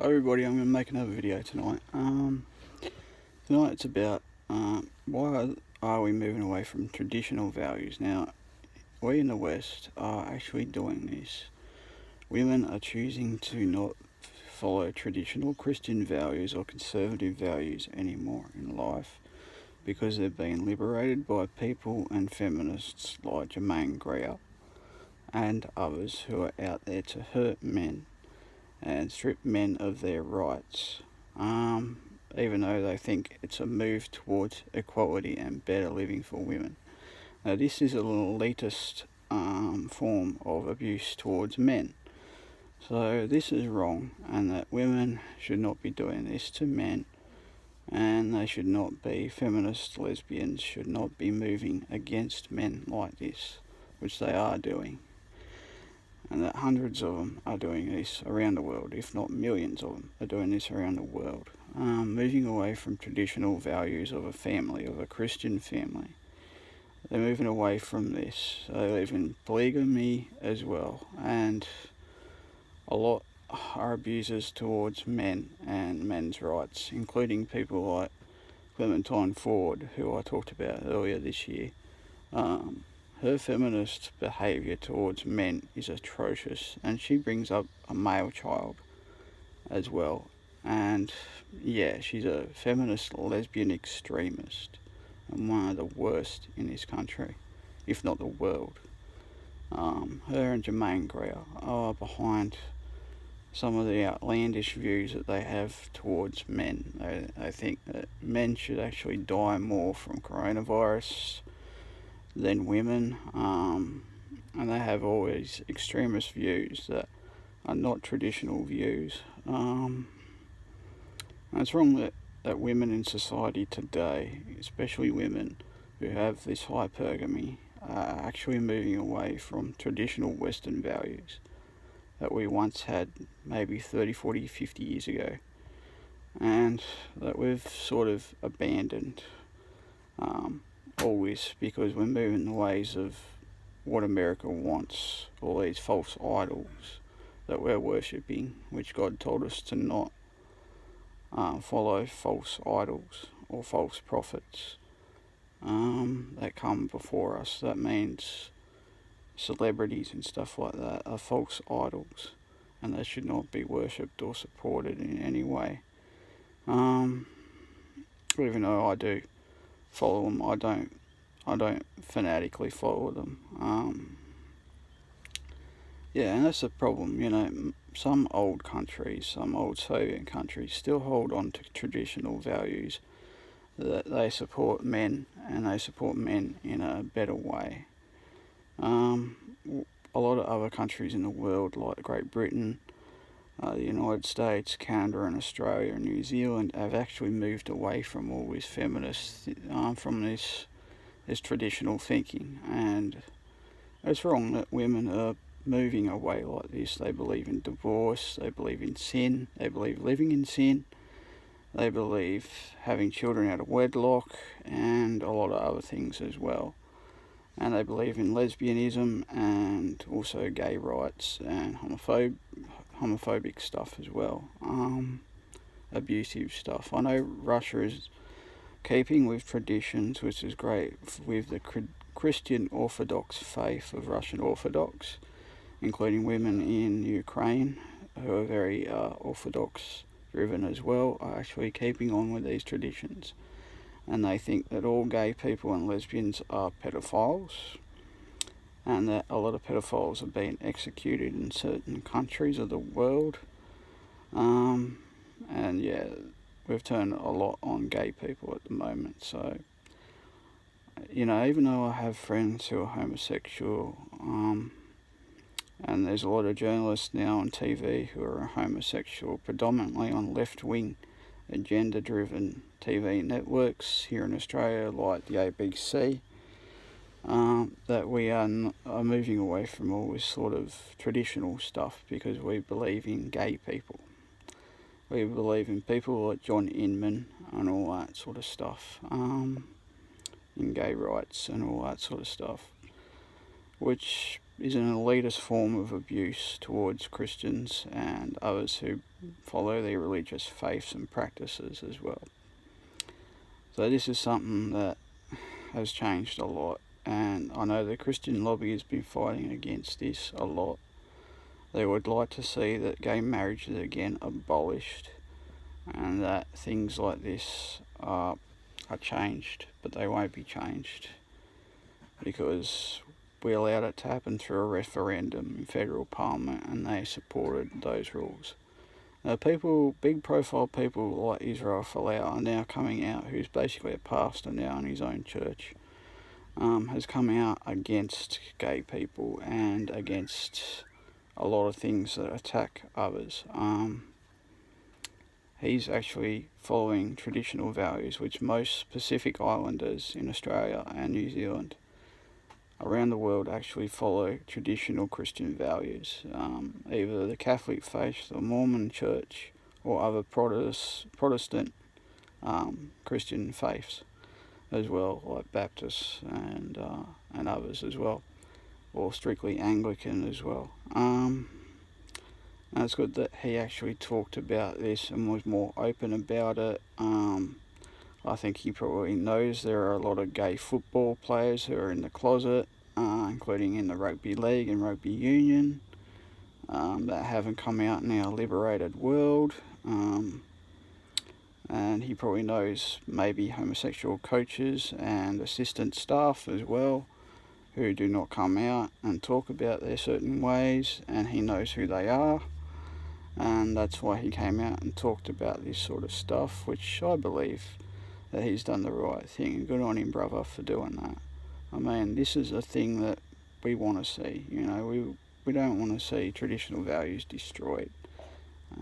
Hi everybody, I'm going to make another video tonight. Tonight it's about why are we moving away from traditional values. Now, we in the West are actually doing this. Women are choosing to not follow traditional Christian values or conservative values anymore in life because they're being liberated by people and feminists like Germaine Greer and others who are out there to hurt men and strip men of their rights, even though they think it's a move towards equality and better living for women. Now, this is an elitist form of abuse towards men. So this is wrong, and that women should not be doing this to men, and they should not be, feminist lesbians should not be moving against men like this, which they are doing. And that hundreds of them are doing this around the world, if not millions of them are doing this around the world. Moving away from traditional values of a family, of a Christian family. They're moving away from this. They live in polygamy as well, and a lot are abusers towards men and men's rights, including people like Clementine Ford, who I talked about earlier this year. Her feminist behaviour towards men is atrocious, and she brings up a male child as well. And yeah, she's a feminist lesbian extremist, and one of the worst in this country, if not the world. Her and Germaine Greer are behind some of the outlandish views that they have towards men. They think that men should actually die more from coronavirus than women, and they have all these extremist views that are not traditional views. And it's wrong that women in society today, especially women who have this hypergamy, are actually moving away from traditional Western values that we once had maybe 30, 40, 50 years ago, and that we've sort of abandoned. All this because we're moving the ways of what America wants, all these false idols that we're worshipping, which God told us to not follow false idols or false prophets that come before us. That means celebrities and stuff like that are false idols, and they should not be worshipped or supported in any way. Even though I do follow them, I don't fanatically follow them. Yeah, and that's the problem. Some old countries, some old Soviet countries, still hold on to traditional values that they support men, and they support men in a better way. A lot of other countries in the world, like Great Britain, the United States, Canada and Australia and New Zealand, have actually moved away from all this feminist, from this traditional thinking. And it's wrong that women are moving away like this. They believe in divorce, they believe in sin, they believe living in sin, they believe having children out of wedlock, and a lot of other things as well. And they believe in lesbianism and also gay rights and homophobic stuff as well, abusive stuff. I know Russia is keeping with traditions, which is great, with the Christian Orthodox faith of Russian Orthodox, including women in Ukraine who are very Orthodox driven as well, are actually keeping on with these traditions. And they think that all gay people and lesbians are pedophiles, and that a lot of pedophiles are being executed in certain countries of the world. And yeah, we've turned a lot on gay people at the moment. So, even though I have friends who are homosexual, and there's a lot of journalists now on TV who are homosexual, predominantly on left-wing, agenda-driven TV networks here in Australia, like the ABC, that we are moving away from all this sort of traditional stuff because we believe in gay people. We believe in people like John Inman and all that sort of stuff, in gay rights and all that sort of stuff, which is an elitist form of abuse towards Christians and others who follow their religious faiths and practices as well. So this is something that has changed a lot, and I know the Christian lobby has been fighting against this a lot. They would like to see that gay marriage is again abolished and that things like this are changed, but they won't be changed because we allowed it to happen through a referendum in federal parliament and they supported those rules. Now big profile people like Israel Folau are now coming out, who's basically a pastor now in his own church, has come out against gay people and against a lot of things that attack others. He's actually following traditional values which most Pacific Islanders in Australia and New Zealand around the world actually follow traditional Christian values, either the Catholic faith, the Mormon Church, or other Protestant Christian faiths as well, like Baptists and others as well, or strictly Anglican as well. And it's good that he actually talked about this and was more open about it. I think he probably knows there are a lot of gay football players who are in the closet, including in the rugby league and rugby union, that haven't come out in our liberated world. And he probably knows maybe homosexual coaches and assistant staff as well who do not come out and talk about their certain ways, and he knows who they are. And that's why he came out and talked about this sort of stuff, which I believe that he's done the right thing, and good on him, brother, for doing that. I mean, this is a thing that we want to see, we don't want to see traditional values destroyed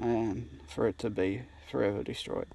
and for it to be forever destroyed.